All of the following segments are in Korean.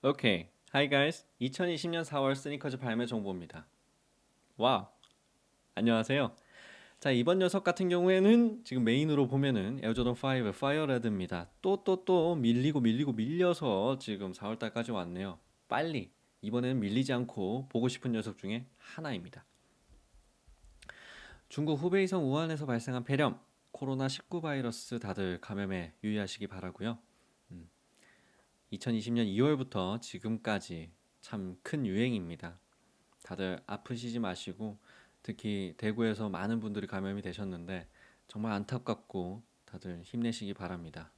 오케이. Hi guys. 2020년 4월 스니커즈 발매 정보입니다. 와, 안녕하세요. 자, 이번 녀석 같은 경우에는 지금 메인으로 보면은 에어조던 5 파이어레드입니다. 또 밀리고 밀려서 지금 4월 달까지 왔네요. 빨리. 이번에는 밀리지 않고 보고 싶은 녀석 중에 하나입니다. 중국 후베이성 우한에서 발생한 폐렴, 코로나19 바이러스 다들 감염에 유의하시기 바라고요. 2020년 2월부터 지금까지 참 큰 유행입니다. 다들 아프시지 마시고 특히 대구에서 많은 분들이 감염이 되셨는데 정말 안타깝고 다들 힘내시기 바랍니다.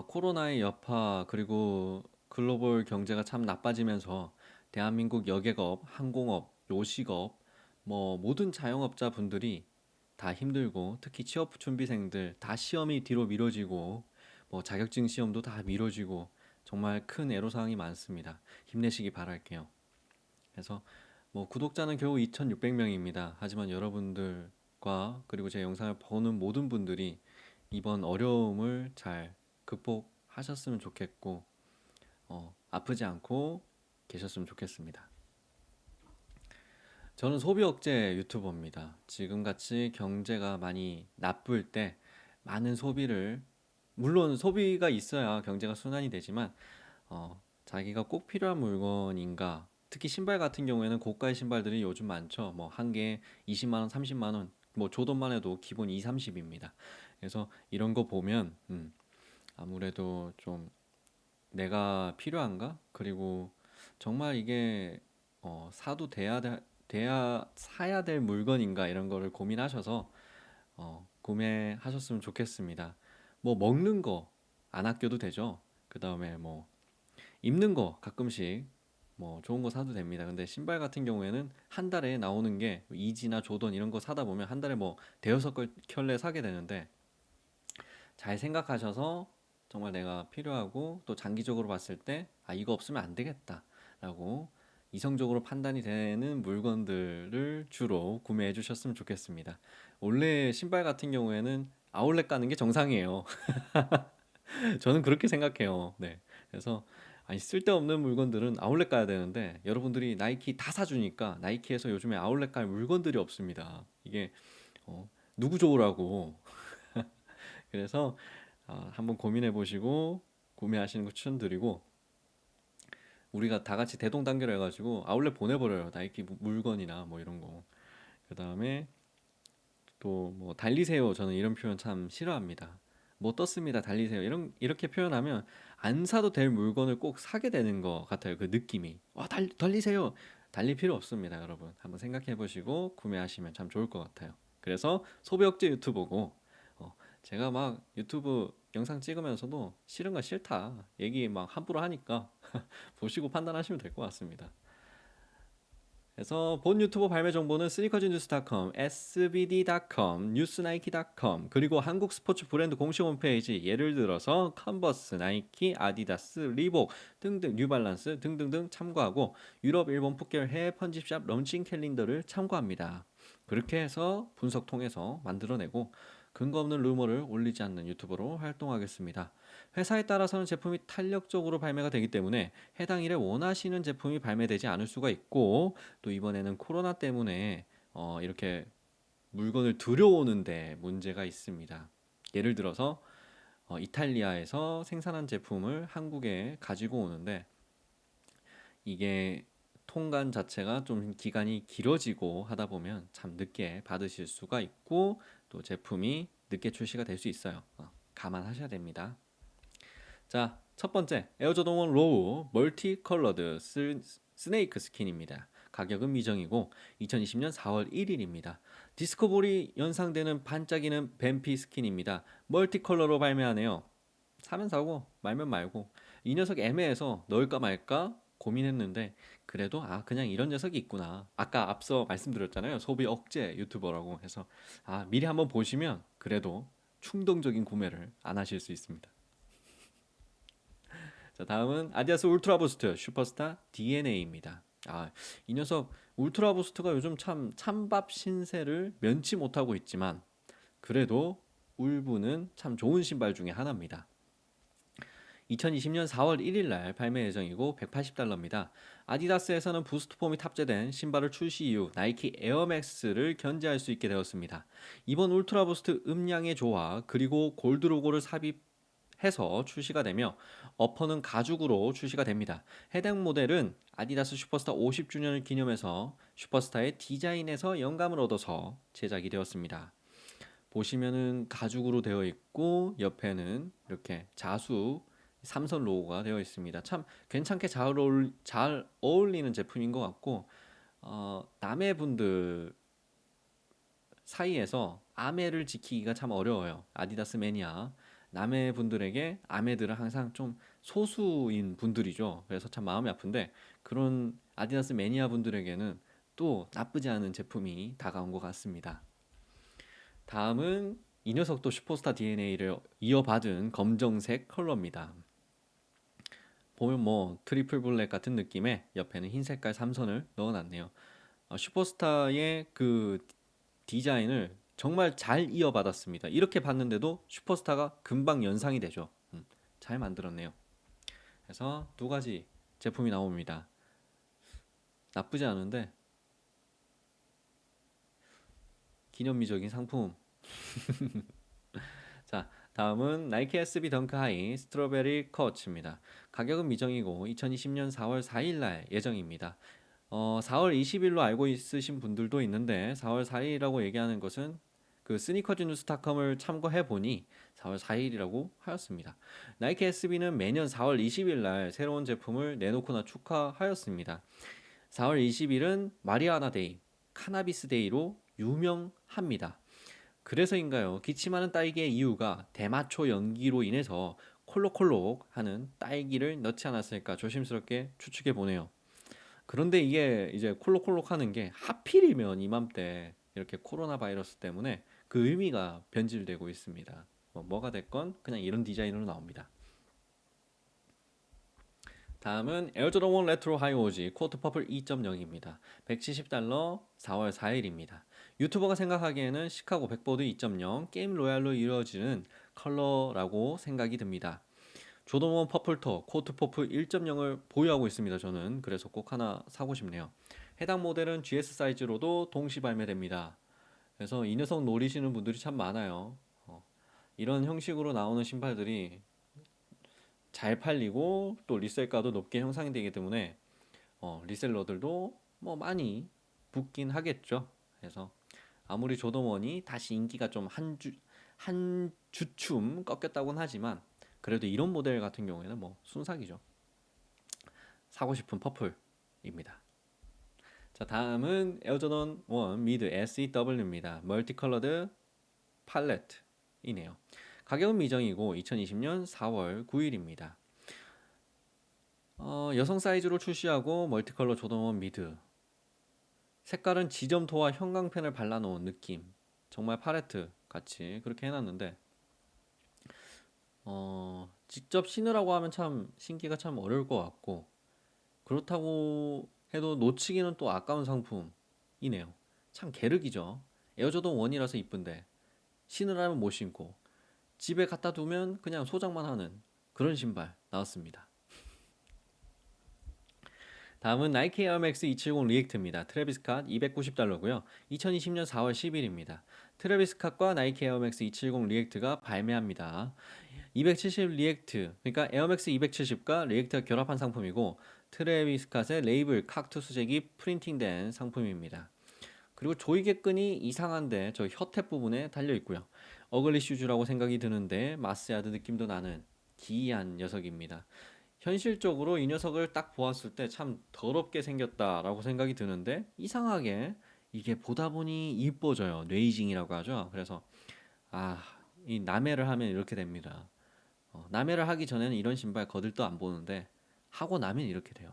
코로나의 여파 그리고 글로벌 경제가 참 나빠지면서 대한민국 여객업, 항공업, 요식업 뭐 모든 자영업자 분들이 다 힘들고 특히 취업 준비생들 다 시험이 뒤로 미뤄지고 뭐 자격증 시험도 다 미뤄지고 정말 큰 애로사항이 많습니다. 힘내시기 바랄게요. 그래서 뭐 구독자는 겨우 2,600명입니다. 하지만 여러분들과 그리고 제 영상을 보는 모든 분들이 이번 어려움을 잘 극복하셨으면 좋겠고 아프지 않고 계셨으면 좋겠습니다. 저는 소비 억제 유튜버입니다. 지금같이 경제가 많이 나쁠 때 많은 소비를 물론 소비가 있어야 경제가 순환이 되지만 자기가 꼭 필요한 물건인가 특히 신발 같은 경우에는 고가의 신발들이 요즘 많죠. 뭐 한 개에 20만 원, 30만 원, 뭐 조던만 해도 기본 2, 30입니다. 그래서 이런 거 보면 아무래도 좀 내가 필요한가? 그리고 정말 이게 사도 돼야 사야 될 물건인가 이런 거를 고민하셔서 구매하셨으면 좋겠습니다. 뭐 먹는 거 안 아껴도 되죠. 그 다음에 뭐 입는 거 가끔씩 뭐 좋은 거 사도 됩니다. 근데 신발 같은 경우에는 한 달에 나오는 게 이지나 조던 이런 거 사다 보면 한 달에 뭐 대여섯 켤레 사게 되는데 잘 생각하셔서 정말 내가 필요하고 또 장기적으로 봤을 때 이거 없으면 안 되겠다라고 이성적으로 판단이 되는 물건들을 주로 구매해 주셨으면 좋겠습니다. 원래 신발 같은 경우에는 아울렛 가는 게 정상이에요. 저는 그렇게 생각해요. 네. 그래서 아니 쓸데없는 물건들은 아울렛 가야 되는데 여러분들이 나이키 다 사주니까 나이키에서 요즘에 아울렛 갈 물건들이 없습니다. 이게 누구 좋으라고. 그래서 한번 고민해 보시고 구매하시는 거 추천드리고 우리가 다 같이 대동단결 해가지고 아울렛 보내버려요. 나이키 물건이나 뭐 이런 거. 그 다음에 또 뭐 달리세요. 저는 이런 표현 참 싫어합니다. 뭐 떴습니다. 달리세요. 이렇게 표현하면 안 사도 될 물건을 꼭 사게 되는 것 같아요. 그 느낌이. 달리세요. 달릴 필요 없습니다, 여러분. 한번 생각해 보시고 구매하시면 참 좋을 것 같아요. 그래서 소비 억제 유튜버고 제가 막 유튜브 영상 찍으면서도 싫은 건 싫다. 얘기 막 함부로 하니까 보시고 판단하시면 될 것 같습니다. 그래서 본 유튜버 발매 정보는 스니커즈뉴스.com, sbd.com, 뉴스나이키.com, 그리고 한국 스포츠 브랜드 공식 홈페이지, 예를 들어서 컨버스, 나이키, 아디다스, 리복 등등, 뉴발란스 등등등 참고하고 유럽, 일본, 북결 해외 편집샵 런칭 캘린더를 참고합니다. 그렇게 해서 분석 통해서 만들어내고 근거 없는 루머를 올리지 않는 유튜버로 활동하겠습니다. 회사에 따라서는 제품이 탄력적으로 발매가 되기 때문에 해당 일에 원하시는 제품이 발매되지 않을 수가 있고 또 이번에는 코로나 때문에 이렇게 물건을 들여오는데 문제가 있습니다. 예를 들어서 이탈리아에서 생산한 제품을 한국에 가지고 오는데 이게 통관 자체가 좀 기간이 길어지고 하다 보면 참 늦게 받으실 수가 있고 또 제품이 늦게 출시가 될 수 있어요. 감안하셔야 됩니다. 자, 첫 번째 에어조던 1 로우 멀티 컬러드 스네이크 스킨입니다. 가격은 미정이고 2020년 4월 1일입니다. 디스코볼이 연상되는 반짝이는 뱀피 스킨입니다. 멀티 컬러로 발매하네요. 사면 사고 말면 말고 이 녀석 애매해서 넣을까 말까 고민했는데 그래도 그냥 이런 녀석이 있구나. 아까 앞서 말씀드렸잖아요. 소비 억제 유튜버라고 해서 미리 한번 보시면 그래도 충동적인 구매를 안 하실 수 있습니다. 자, 다음은 아디다스 울트라 부스트 슈퍼스타 DNA입니다. 이 녀석 울트라 부스트가 요즘 참 찬밥 신세를 면치 못하고 있지만 그래도 울브는 참 좋은 신발 중에 하나입니다. 2020년 4월 1일 날 발매 예정이고 $180입니다. 아디다스에서는 부스트 폼이 탑재된 신발을 출시 이후 나이키 에어맥스를 견제할 수 있게 되었습니다. 이번 울트라 부스트 음량의 조화 그리고 골드 로고를 삽입해서 출시가 되며 어퍼는 가죽으로 출시가 됩니다. 해당 모델은 아디다스 슈퍼스타 50주년을 기념해서 슈퍼스타의 디자인에서 영감을 얻어서 제작이 되었습니다. 보시면은 가죽으로 되어 있고 옆에는 이렇게 자수 삼선 로고가 되어 있습니다. 참 괜찮게 잘 어울리는 제품인 것 같고 남해 분들 사이에서 아메를 지키기가 참 어려워요. 아디다스 매니아 남해 분들에게 아메들은 항상 좀 소수인 분들이죠. 그래서 참 마음이 아픈데 그런 아디다스 매니아 분들에게는 또 나쁘지 않은 제품이 다가온 것 같습니다. 다음은 이 녀석도 슈퍼스타 DNA를 이어받은 검정색 컬러입니다. 보면 뭐 트리플 블랙 같은 느낌의 옆에는 흰 색깔 삼선을 넣어놨네요. 슈퍼스타의 그 디자인을 정말 잘 이어받았습니다. 이렇게 봤는데도 슈퍼스타가 금방 연상이 되죠. 잘 만들었네요. 그래서 두 가지 제품이 나옵니다. 나쁘지 않은데 기념비적인 상품. 자, 다음은 나이키 SB 덩크 하이 스트로베리 커츠입니다. 가격은 미정이고 2020년 4월 4일 날 예정입니다. 4월 20일로 알고 있으신 분들도 있는데 4월 4일이라고 얘기하는 것은 그 스니커즈 뉴스닷컴을 참고해 보니 4월 4일이라고 하였습니다. 나이키 SB는 매년 4월 20일 날 새로운 제품을 내놓거나 축하하였습니다. 4월 20일은 마리아나 데이, 카나비스 데이로 유명합니다. 그래서인가요? 기침하는 딸기의 이유가 대마초 연기로 인해서 콜록콜록 하는 딸기를 넣지 않았을까 조심스럽게 추측해 보네요. 그런데 이게 이제 콜록콜록 하는 게 하필이면 이맘때 이렇게 코로나 바이러스 때문에 그 의미가 변질되고 있습니다. 뭐가 됐건 그냥 이런 디자인으로 나옵니다. 다음은 에어조던 1 레트로 하이오지 코트 퍼플 2.0입니다. $170 4월 4일입니다. 유튜버가 생각하기에는 시카고 백보드 2.0 게임 로얄로 이루어지는 컬러라고 생각이 듭니다. 조던 1 퍼플터 코트 퍼플 1.0을 보유하고 있습니다. 저는 그래서 꼭 하나 사고 싶네요. 해당 모델은 GS 사이즈로도 동시 발매됩니다. 그래서 이 녀석 노리시는 분들이 참 많아요. 이런 형식으로 나오는 신발들이 잘 팔리고 또 리셀가도 높게 형성이 되기 때문에 리셀러들도 뭐 많이 붙긴 하겠죠. 그래서 아무리 조던원이 다시 인기가 좀 한 주춤 꺾였다고는 하지만 그래도 이런 모델 같은 경우에는 뭐 순삭이죠. 사고 싶은 퍼플입니다. 자, 다음은 에어조던 1 미드 SEW입니다. 멀티컬러드 팔레트이네요. 가격은 미정이고 2020년 4월 9일입니다. 여성 사이즈로 출시하고 멀티컬러 조던1 미드. 색깔은 지점토와 형광펜을 발라놓은 느낌. 정말 팔레트 같이 그렇게 해놨는데 직접 신으라고 하면 참 신기가 참 어려울 것 같고 그렇다고 해도 놓치기는 또 아까운 상품이네요. 참 게르기죠. 에어조던 1이라서 이쁜데 신으라면 못 신고 집에 갖다 두면 그냥 소장만 하는 그런 신발 나왔습니다. 다음은 나이키 에어맥스 270 리액트입니다. 트래비스 캇 $290고요. 2020년 4월 10일입니다. 트래비스 캇과 나이키 에어맥스 270 리액트가 발매합니다. 270 리액트, 그러니까 에어맥스 270과 리액트가 결합한 상품이고 트래비스 캇의 레이블 칵투스 잭이 프린팅된 상품입니다. 그리고 조이개 끈이 이상한데 저 혀탭 부분에 달려 있고요. 어글리 슈즈라고 생각이 드는데 마스야드 느낌도 나는 기이한 녀석입니다. 현실적으로 이 녀석을 딱 보았을 때 참 더럽게 생겼다라고 생각이 드는데 이상하게 이게 보다 보니 이뻐져요. 뇌이징이라고 하죠. 그래서 이 남해를 하면 이렇게 됩니다. 남해를 하기 전에는 이런 신발 거들떠 안 보는데 하고 나면 이렇게 돼요.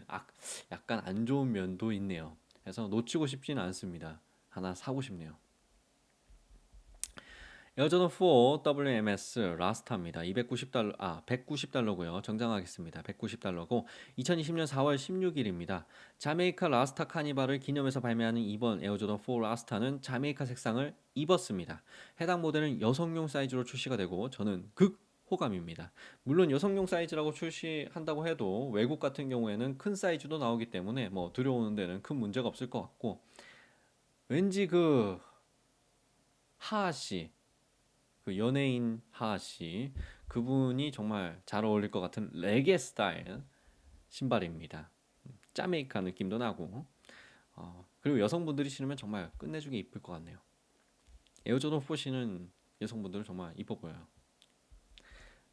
아, 약간 안 좋은 면도 있네요. 그래서 놓치고 싶지는 않습니다. 하나 사고 싶네요. 에어조던 4 WMS 라스타입니다. $190고요. 정장하겠습니다. $190고 2020년 4월 16일입니다. 자메이카 라스타 카니발을 기념해서 발매하는 이번 에어조던 4 라스타는 자메이카 색상을 입었습니다. 해당 모델은 여성용 사이즈로 출시가 되고 저는 극 호감입니다. 물론 여성용 사이즈라고 출시한다고 해도 외국 같은 경우에는 큰 사이즈도 나오기 때문에 뭐 들여오는 데는 큰 문제가 없을 것 같고, 왠지 그 하하 씨, 그 연예인 하하 씨, 그분이 정말 잘 어울릴 것 같은 레게 스타일 신발입니다. 짜메이카 느낌도 나고, 그리고 여성분들이 신으면 정말 끝내주게 이쁠 것 같네요. 에어조던 4 신은 여성분들은 정말 이뻐 보여요.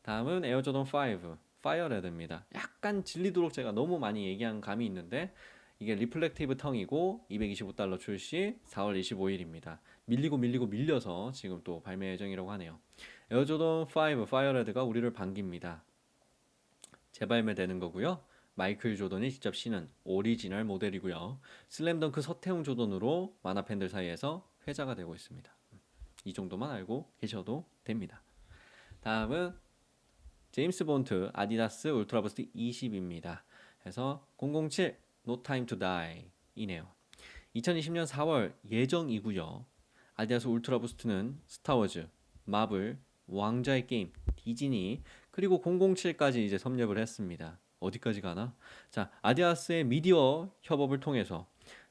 다음은 에어조던 5 파이어레드입니다. 약간 질리도록 제가 너무 많이 얘기한 감이 있는데, 이게 리플렉티브 텅이고 $225 출시 4월 25일입니다. 밀리고 밀려서 지금 또 발매 예정이라고 하네요. 에어조던 5 파이어레드가 우리를 반깁니다. 재발매되는 거고요. 마이클 조던이 직접 신은 오리지널 모델이고요. 슬램덩크 서태웅 조던으로 만화 팬들 사이에서 회자가 되고 있습니다. 이 정도만 알고 계셔도 됩니다. 다음은 제임스 본트 아디다스 울트라부스트 20입니다. 그래서 007 No Time to Die 이네요. 2020년 4월 예정이고요. 아디다스 울트라부스트는 스타워즈, 마블, 왕좌의 게임, 디즈니 그리고 007까지 이제 섭렵을 했습니다. 어디까지 가나? 자, 아디다스의 미디어 협업을 통해서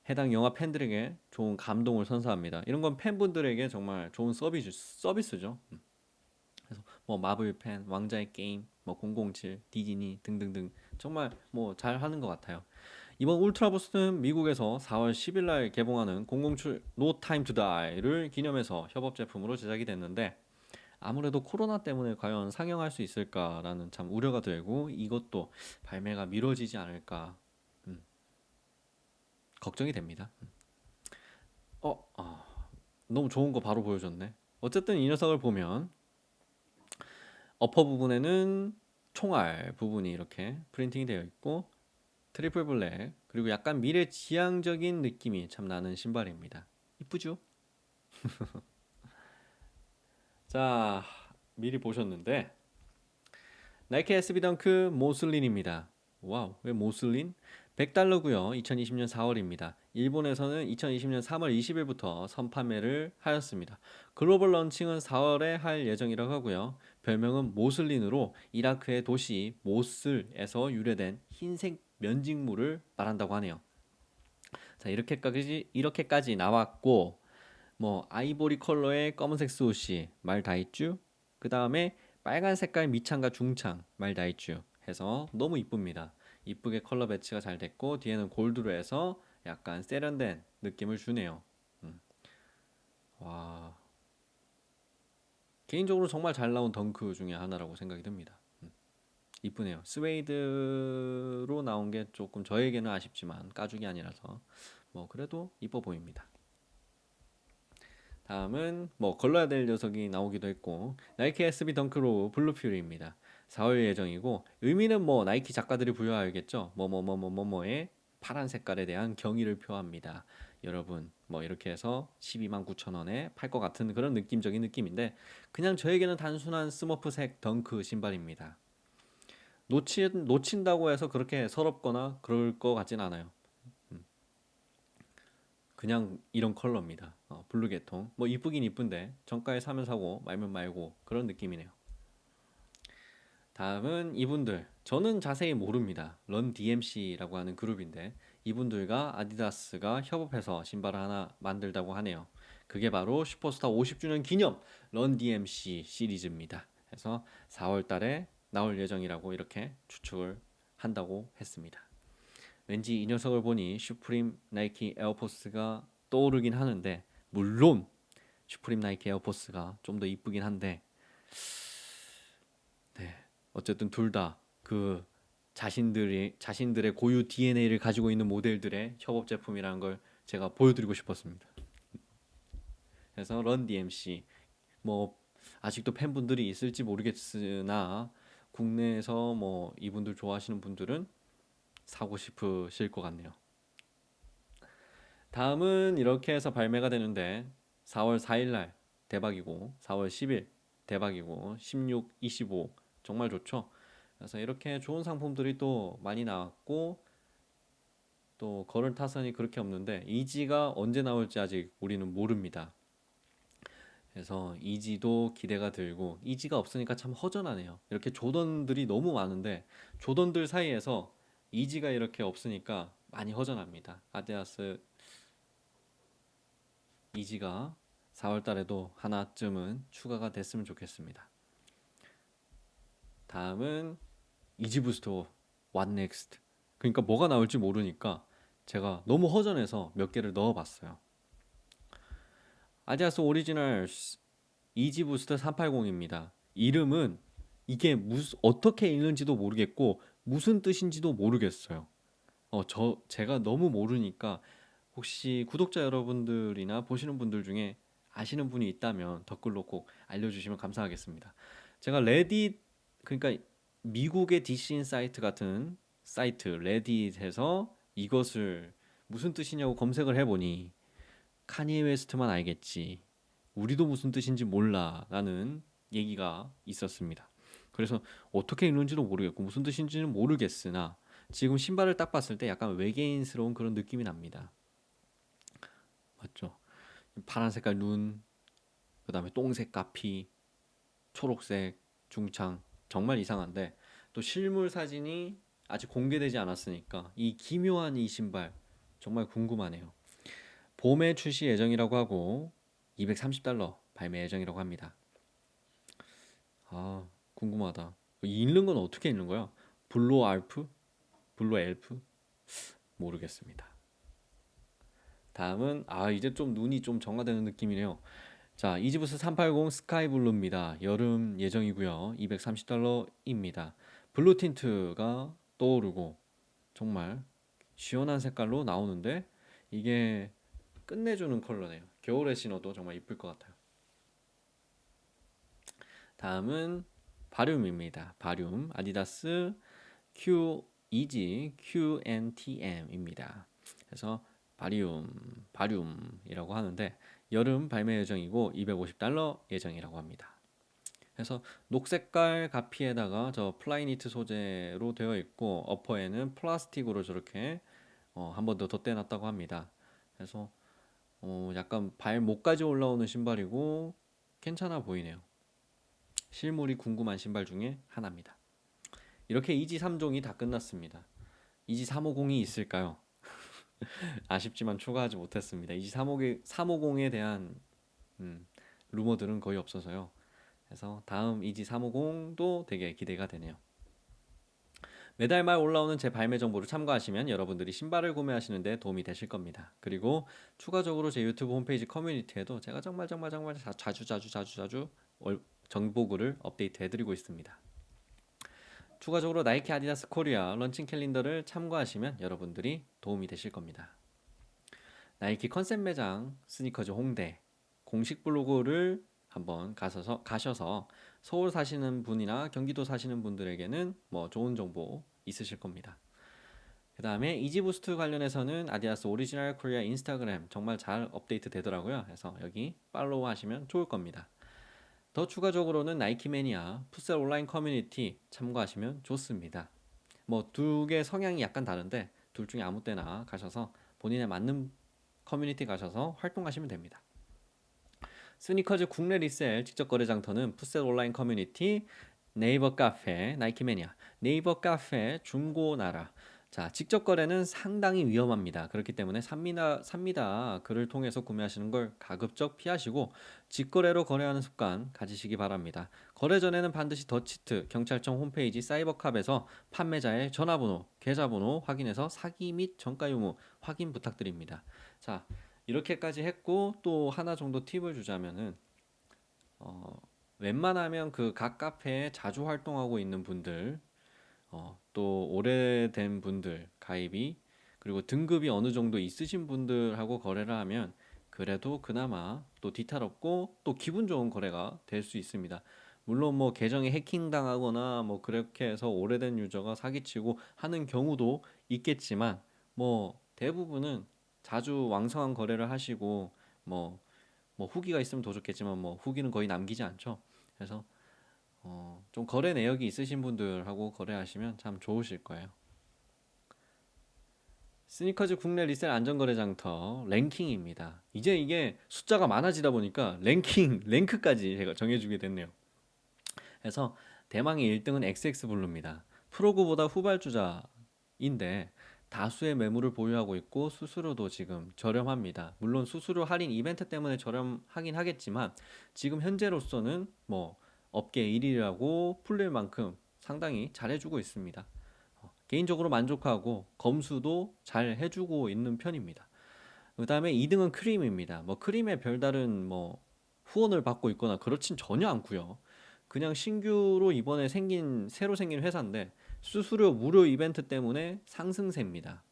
해당 영화 팬들에게 좋은 감동을 선사합니다. 이런 건 팬분들에게 정말 좋은 서비스죠. 그래서 뭐 마블 팬, 왕자의 게임, 뭐 007, 디즈니 등등등 정말 뭐 잘 하는 것 같아요. 이번 울트라부스는 미국에서 4월 10일 날 개봉하는 007 No Time to Die를 기념해서 협업 제품으로 제작이 됐는데, 아무래도 코로나 때문에 과연 상영할 수 있을까라는 참 우려가 들고, 이것도 발매가 미뤄지지 않을까 걱정이 됩니다. 어, 아, 너무 좋은 거 바로 보여줬네. 어쨌든 이 녀석을 보면 어퍼 부분에는 총알 부분이 이렇게 프린팅이 되어 있고, 트리플 블랙 그리고 약간 미래 지향적인 느낌이 참 나는 신발입니다. 이쁘죠? 자, 미리 보셨는데 나이키 SB 덩크 모슬린입니다. 와우, 왜 모슬린? $100고요. 2020년 4월입니다. 일본에서는 2020년 3월 20일부터 선판매를 하였습니다. 글로벌 런칭은 4월에 할 예정이라고 하고요. 별명은 모슬린으로 이라크의 도시 모슬에서 유래된 흰색 면직물을 말한다고 하네요. 자, 이렇게까지 나왔고, 뭐 아이보리 컬러의 검은색 스우시 말 다 있죠? 그 다음에 빨간 색깔 밑창과 중창 말 다 있죠? 해서 너무 이쁩니다. 이쁘게 컬러 배치가 잘 됐고, 뒤에는 골드로 해서 약간 세련된 느낌을 주네요. 음. 와, 개인적으로 정말 잘 나온 덩크 중에 하나라고 생각이 듭니다. 이쁘네요. 스웨이드로 나온 게 조금 저에게는 아쉽지만 가죽이 아니라서 뭐 그래도 이뻐 보입니다. 다음은 뭐 걸러야 될 녀석이 나오기도 했고, 나이키 SB 덩크로 블루 퓨리입니다. 4월 예정이고, 의미는 뭐 나이키 작가들이 부여하겠죠. 뭐뭐뭐뭐뭐뭐의 파란 색깔에 대한 경의를 표합니다. 여러분 뭐 이렇게 해서 12만 9천 원에 팔 것 같은 그런 느낌적인 느낌인데, 그냥 저에게는 단순한 스머프색 덩크 신발입니다. 놓친다고 해서 그렇게 서럽거나 그럴 것 같진 않아요. 그냥 이런 컬러입니다. 블루 계통. 뭐 이쁘긴 이쁜데 정가에 사면 사고 말면 말고 그런 느낌이네요. 다음은 이분들. 저는 자세히 모릅니다. 런 DMC라고 하는 그룹인데, 이분들과 아디다스가 협업해서 신발을 하나 만들다고 하네요. 그게 바로 슈퍼스타 50주년 기념 런 DMC 시리즈입니다. 그래서 4월 달에 나올 예정이라고 이렇게 추측을 한다고 했습니다. 왠지 이 녀석을 보니 슈프림 나이키 에어포스가 떠오르긴 하는데, 물론 슈프림 나이키 에어포스가 좀 더 이쁘긴 한데, 네, 어쨌든 둘 다 그 자신들의 고유 DNA를 가지고 있는 모델들의 협업 제품이라는 걸 제가 보여드리고 싶었습니다. 그래서 런 DMC 뭐 아직도 팬분들이 있을지 모르겠으나, 국내에서 뭐 이분들 좋아하시는 분들은 사고 싶으실 것 같네요. 다음은 이렇게 해서 발매가 되는데, 4월 4일 날 대박이고, 4월 10일 대박이고, 16, 25 정말 좋죠. 그래서 이렇게 좋은 상품들이 또 많이 나왔고, 또 걸을 타선이 그렇게 없는데 이지가 언제 나올지 아직 우리는 모릅니다. 그래서 이지도 기대가 들고 이지가 없으니까 참 허전하네요. 이렇게 조던들이 너무 많은데 조던들 사이에서 이지가 이렇게 없으니까 많이 허전합니다. 아디다스 이지가 4월 달에도 하나쯤은 추가가 됐으면 좋겠습니다. 다음은 이지 부스터 What Next. 그러니까 뭐가 나올지 모르니까 제가 너무 허전해서 몇 개를 넣어봤어요. 아디다스 오리지널 이지 부스터 380입니다. 이름은 이게 어떻게 읽는지도 모르겠고 무슨 뜻인지도 모르겠어요. 제가 너무 모르니까 혹시 구독자 여러분들이나 보시는 분들 중에 아시는 분이 있다면 댓글로 꼭 알려주시면 감사하겠습니다. 제가 레딧, 그러니까 미국의 디시인 사이트 같은 사이트 레딧에서 이것을 무슨 뜻이냐고 검색을 해보니 카니에 웨스트만 알겠지, 우리도 무슨 뜻인지 몰라 라는 얘기가 있었습니다. 그래서 어떻게 읽는지도 모르겠고 무슨 뜻인지는 모르겠으나 지금 신발을 딱 봤을 때 약간 외계인스러운 그런 느낌이 납니다. 맞죠? 파란 색깔 눈, 그다음에 똥색 가피, 초록색 중창, 정말 이상한데 또 실물 사진이 아직 공개되지 않았으니까 이 기묘한 이 신발 정말 궁금하네요. 봄에 출시 예정이라고 하고 $230 발매 예정이라고 합니다. 아, 궁금하다. 읽는 건 어떻게 읽는 거야? 블루 알프? 블루 엘프? 모르겠습니다. 다음은 이제 좀 눈이 좀 정화되는 느낌이네요. 자, 이지부스 380 스카이 블루입니다. 여름 예정이고요. $230입니다. 블루 틴트가 떠오르고 정말 시원한 색깔로 나오는데 이게 끝내주는 컬러네요. 겨울에 신어도 정말 이쁠 것 같아요. 다음은 바륨입니다. 바륨 아디다스 Q 이지 QNTM입니다. 그래서 바륨이라고 하는데 여름 발매 예정이고 $250 예정이라고 합니다. 그래서 녹색깔 가피에다가 저 플라이니트 소재로 되어 있고 어퍼에는 플라스틱으로 저렇게 한 번 더 덧대놨다고 합니다. 그래서 약간 발목까지 올라오는 신발이고 괜찮아 보이네요. 실물이 궁금한 신발 중에 하나입니다. 이렇게 이지 3종이 다 끝났습니다. 이지 350이 있을까요? 아쉽지만 추가하지 못했습니다. 이지 350에 대한 루머들은 거의 없어서요. 그래서 다음 이지 350도 되게 기대가 되네요. 매달 말 올라오는 제 발매 정보를 참고하시면 여러분들이 신발을 구매하시는데 도움이 되실 겁니다. 그리고 추가적으로 제 유튜브 홈페이지 커뮤니티에도 제가 정말 자주 정보글을 업데이트 해드리고 있습니다. 추가적으로 나이키 아디다스 코리아 런칭 캘린더를 참고하시면 여러분들이 도움이 되실 겁니다. 나이키 컨셉 매장 스니커즈 홍대 공식 블로그를 한번 가셔서 서울 사시는 분이나 경기도 사시는 분들에게는 뭐 좋은 정보 있으실 겁니다. 그 다음에 이지부스트 관련해서는 아디다스 오리지널 코리아 인스타그램 정말 잘 업데이트 되더라고요. 그래서 여기 팔로우 하시면 좋을 겁니다. 더 추가적으로는 나이키 매니아 풋살 온라인 커뮤니티 참고하시면 좋습니다. 뭐 두 개 성향이 약간 다른데 둘 중에 아무 때나 가셔서 본인에 맞는 커뮤니티 가셔서 활동하시면 됩니다. 스니커즈 국내 리셀 직접 거래 장터는 풋셋 온라인 커뮤니티, 네이버 카페, 나이키 매니아, 네이버 카페, 중고나라. 자, 직접 거래는 상당히 위험합니다. 그렇기 때문에 삽니다. 글을 통해서 구매하시는 걸 가급적 피하시고 직거래로 거래하는 습관 가지시기 바랍니다. 거래 전에는 반드시 더치트 경찰청 홈페이지 사이버캅에서 판매자의 전화번호, 계좌번호 확인해서 사기 및 정가 유무 확인 부탁드립니다. 자, 이렇게까지 했고 또 하나 정도 팁을 주자면은 어, 웬만하면 그 각 카페에 자주 활동하고 있는 분들, 또 오래된 분들 가입이 그리고 등급이 어느 정도 있으신 분들하고 거래를 하면 그래도 그나마 또 뒤탈 없고 또 기분 좋은 거래가 될 수 있습니다. 물론 뭐 계정이 해킹 당하거나 뭐 그렇게 해서 오래된 유저가 사기치고 하는 경우도 있겠지만 뭐 대부분은 자주 왕성한 거래를 하시고 뭐, 뭐 후기가 있으면 더 좋겠지만 뭐 후기는 거의 남기지 않죠. 그래서 좀 거래 내역이 있으신 분들하고 거래하시면 참 좋으실 거예요. 스니커즈 국내 리셀 안전거래 장터 랭킹입니다. 이제 이게 숫자가 많아지다 보니까 랭크까지 제가 정해주게 됐네요. 그래서 대망의 1등은 XX블루입니다. 프로그보다 후발주자인데 다수의 매물을 보유하고 있고 수수료도 지금 저렴합니다. 물론 수수료 할인 이벤트 때문에 저렴하긴 하겠지만 지금 현재로서는 뭐 업계 1위라고 불릴 만큼 상당히 잘해주고 있습니다. 개인적으로 만족하고 검수도 잘 해주고 있는 편입니다. 그 다음에 2등은 크림입니다. 뭐 크림에 별다른 뭐 후원을 받고 있거나 그렇진 전혀 않고요. 그냥 신규로 이번에 새로 생긴 회사인데 수수료 무료 이벤트 때문에 상승세입니다.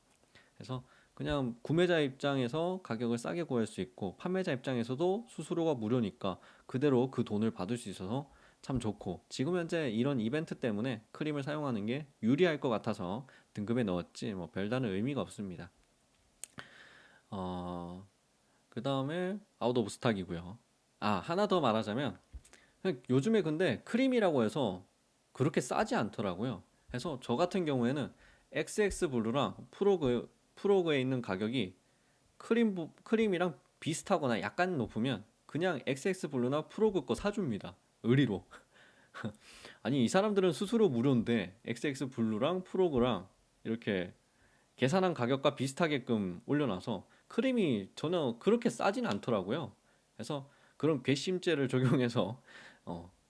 그래서 그냥 구매자 입장에서 가격을 싸게 구할 수 있고 판매자 입장에서도 수수료가 무료니까 그대로 그 돈을 받을 수 있어서 참 좋고 지금 현재 이런 이벤트 때문에 크림을 사용하는 게 유리할 것 같아서 등급에 넣었지 뭐 별다른 의미가 없습니다. 어, 그 다음에 아웃 오브 스탁이고요. 아, 하나 더 말하자면 요즘에 근데 크림이라고 해서 그렇게 싸지 않더라고요. 그래서 저 같은 경우에는 XX 블루랑 프로그에 있는 가격이 크림이랑 비슷하거나 약간 높으면 그냥 XX 블루나 프로그 거 사줍니다. 의리로. 아니 이 사람들은 스스로 무료인데 XX 블루랑 프로그랑 이렇게 계산한 가격과 비슷하게끔 올려놔서 크림이 전혀 그렇게 싸진 않더라고요. 그래서 그런 괘씸죄를 적용해서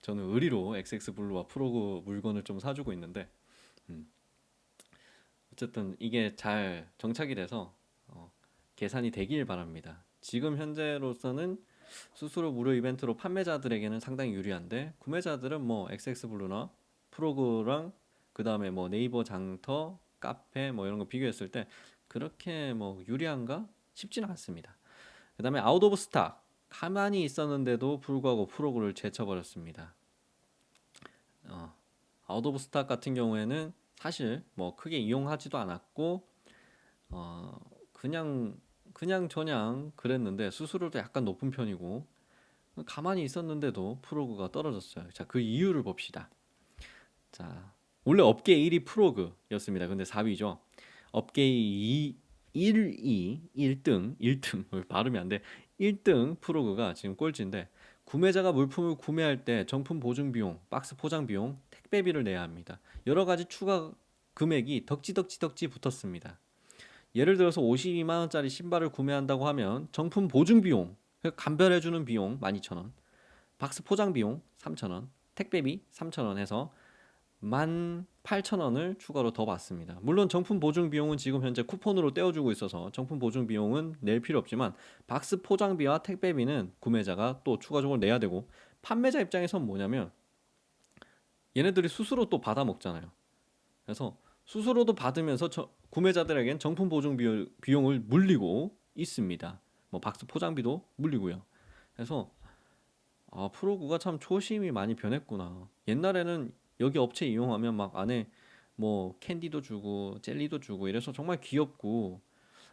저는 의리로 XX 블루와 프로그 물건을 좀 사주고 있는데 음, 어쨌든 이게 잘 정착이 돼서 계산이 되길 바랍니다. 지금 현재로서는 수수료 무료 이벤트로 판매자들에게는 상당히 유리한데 구매자들은 뭐 XX 블루나 프로그랑 그 다음에 뭐 네이버 장터, 카페 뭐 이런 거 비교했을 때 그렇게 뭐 유리한가 싶지는 않습니다. 그 다음에 아웃 오브 스탁 가만히 있었는데도 불구하고 프로그를 제쳐버렸습니다. 어, 아웃 오브 스탁 같은 경우에는 사실 뭐 크게 이용하지도 않았고 어, 그냥 저냥 그랬는데 수수료도 약간 높은 편이고 가만히 있었는데도 프로그가 떨어졌어요. 자, 그 이유를 봅시다. 자, 원래 업계 1위 프로그였습니다. 근데 4위죠. 업계 2 1위 1등 발음이 안 돼. 1등 프로그가 지금 꼴찌인데 구매자가 물품을 구매할 때 정품 보증 비용, 박스 포장 비용, 택배비를 내야 합니다. 여러 가지 추가 금액이 덕지 붙었습니다. 예를 들어서 52만 원짜리 신발을 구매한다고 하면 정품 보증 비용, 감별해 주는 비용 12,000원, 박스 포장 비용 3,000원, 택배비 3,000원 해서 18,000원을 추가로 더 받습니다. 물론 정품 보증 비용은 지금 현재 쿠폰으로 떼어주고 있어서 정품 보증 비용은 낼 필요 없지만 박스 포장비와 택배비는 구매자가 또 추가적으로 내야 되고 판매자 입장에선 뭐냐면 얘네들이 스스로 또 받아 먹잖아요. 그래서 수수료도 받으면서 구매자들에겐 정품 보증 비용을 물리고 있습니다. 뭐 박스 포장비도 물리고요. 그래서 프로그가 참 초심이 많이 변했구나. 옛날에는 여기 업체 이용하면 막 안에 뭐 캔디도 주고 젤리도 주고 이래서 정말 귀엽고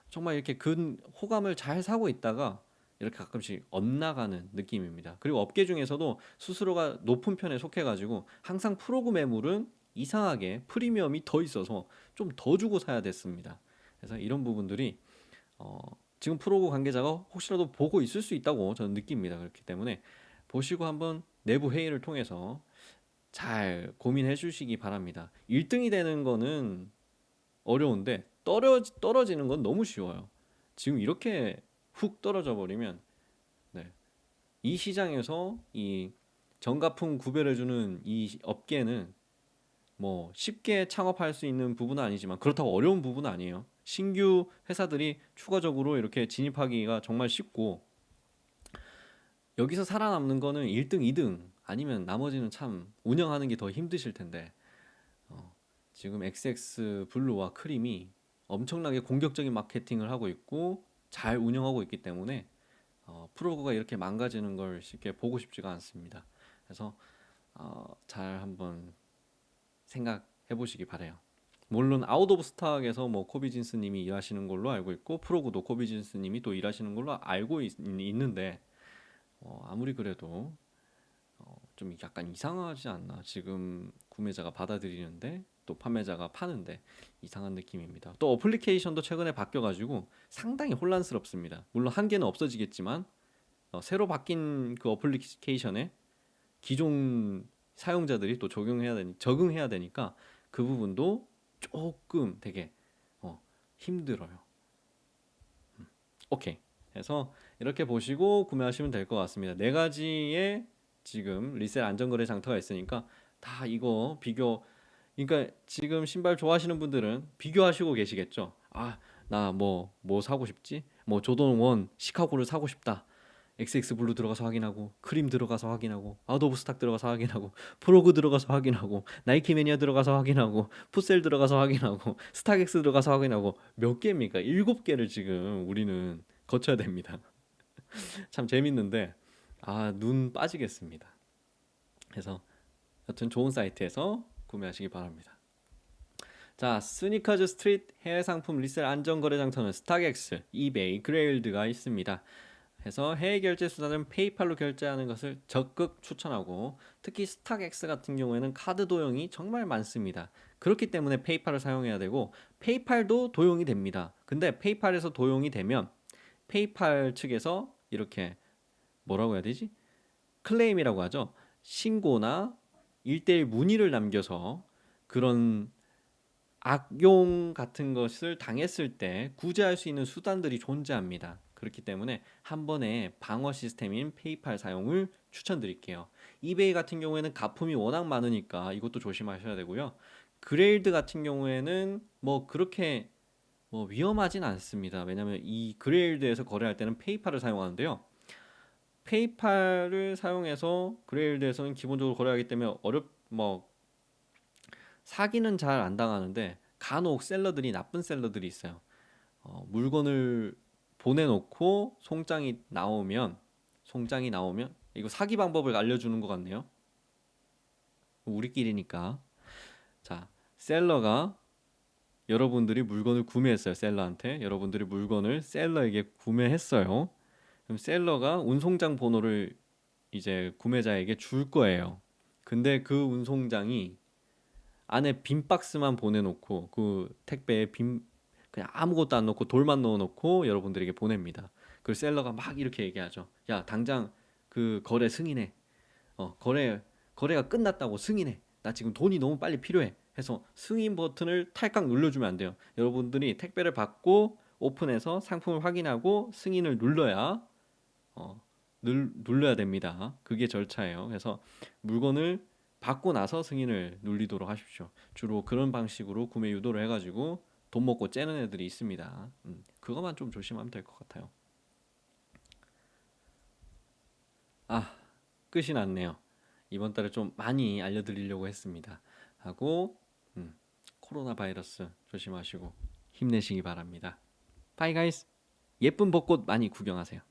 정말 이렇게 근 호감을 잘 사고 있다가 이렇게 가끔씩 엇나가는 느낌입니다. 그리고 업계 중에서도 수수료가 높은 편에 속해가지고 항상 프로그 매물은 이상하게 프리미엄이 더 있어서 좀 더 주고 사야 됐습니다. 그래서 이런 부분들이 어, 지금 프로그 관계자가 혹시라도 보고 있을 수 있다고 저는 느낍니다. 그렇기 때문에 보시고 한번 내부 회의를 통해서 잘 고민해 주시기 바랍니다. 1등이 되는 거는 어려운데 떨어지는 건 너무 쉬워요. 지금 이렇게 훅 떨어져 버리면 네. 이 시장에서 이 정가품 구별해주는 이 업계는 뭐 쉽게 창업할 수 있는 부분은 아니지만 그렇다고 어려운 부분은 아니에요. 신규 회사들이 추가적으로 이렇게 진입하기가 정말 쉽고 여기서 살아남는 거는 1등, 2등 아니면 나머지는 참 운영하는 게 더 힘드실 텐데 지금 XX 블루와 크림이 엄청나게 공격적인 마케팅을 하고 있고 잘 운영하고 있기 때문에 프로그가 이렇게 망가지는 걸 쉽게 보고 싶지가 않습니다. 그래서 잘 한번 생각해 보시기 바래요. 물론 아웃 오브 스탁에서 뭐 코비진스님이 일하시는 걸로 알고 있고 프로그도 코비진스님이 또 일하시는 걸로 알고 있는데 아무리 그래도 좀 약간 이상하지 않나 지금 구매자가 받아들이는데 또 판매자가 파는데 이상한 느낌입니다. 또 어플리케이션도 최근에 바뀌어가지고 상당히 혼란스럽습니다. 물론 한 개는 없어지겠지만 새로 바뀐 그 어플리케이션에 기존 사용자들이 또 적응해야 되니까 그 부분도 조금 되게 힘들어요. 오케이. 그래서 이렇게 보시고 구매하시면 될 것 같습니다. 네 가지의 지금 리셀 안전거래 장터가 있으니까 다 이거 비교. 그러니까 지금 신발 좋아하시는 분들은 비교하시고 계시겠죠. 아, 나 뭐 사고 싶지? 뭐 조던 원 시카고를 사고 싶다. XX 블루 들어가서 확인하고, 크림 들어가서 확인하고, 아웃 오브 스탁 들어가서 확인하고, 프로그 들어가서 확인하고, 나이키 매니아 들어가서 확인하고, 풋셀 들어가서 확인하고, 스탁엑스 들어가서 확인하고, 몇 개입니까? 7개를 지금 우리는 거쳐야 됩니다. 참 재밌는데 눈 빠지겠습니다. 그래서 여튼 좋은 사이트에서 구매하시기 바랍니다. 자, 스니커즈 스트리트 해외 상품 리셀 안전거래 장터는 스탁엑스, 이베이, 그레일드가 있습니다. 해서 해외 결제 수단은 페이팔로 결제하는 것을 적극 추천하고, 특히 스탁엑스 같은 경우에는 카드 도용이 정말 많습니다. 그렇기 때문에 페이팔을 사용해야 되고, 페이팔도 도용이 됩니다. 근데 페이팔에서 도용이 되면 페이팔 측에서 이렇게 뭐라고 해야 되지? 클레임이라고 하죠. 신고나 1대1 문의를 남겨서 그런 악용 같은 것을 당했을 때 구제할 수 있는 수단들이 존재합니다. 그렇기 때문에 한 번에 방어 시스템인 페이팔 사용을 추천드릴게요. 이베이 같은 경우에는 가품이 워낙 많으니까 이것도 조심하셔야 되고요. 그레일드 같은 경우에는 뭐 그렇게 뭐 위험하진 않습니다. 왜냐하면 이 그레일드에서 거래할 때는 페이팔을 사용하는데요. 페이팔을 사용해서 그레일드에서는 기본적으로 거래하기 때문에 사기는 잘 안 당하는데 간혹 셀러들이 나쁜 셀러들이 있어요. 물건을 보내놓고 송장이 나오면 이거 사기 방법을 알려주는 것 같네요. 우리끼리니까. 자, 셀러가 여러분들이 물건을 구매했어요. 셀러한테 여러분들이 물건을 셀러에게 구매했어요. 그럼 셀러가 운송장 번호를 이제 구매자에게 줄 거예요. 근데 그 운송장이 안에 빈 박스만 보내놓고 그 택배에 그냥 아무것도 안 넣고 돌만 넣어놓고 여러분들에게 보냅니다. 그 셀러가 막 이렇게 얘기하죠. 야, 당장 그 거래 승인해. 거래가 끝났다고 승인해. 나 지금 돈이 너무 빨리 필요해. 해서 승인 버튼을 탈칵 눌러주면 안 돼요. 여러분들이 택배를 받고 오픈해서 상품을 확인하고 승인을 어, 눌러야 됩니다. 그게 절차예요. 그래서 물건을 받고 나서 승인을 눌리도록 하십시오. 주로 그런 방식으로 구매 유도를 해가지고 돈 먹고 째는 애들이 있습니다. 그것만 좀 조심하면 될 것 같아요. 아, 끝이 났네요. 이번 달에 좀 많이 알려드리려고 했습니다. 하고 코로나 바이러스 조심하시고 힘내시기 바랍니다. 바이 가이스. 예쁜 벚꽃 많이 구경하세요.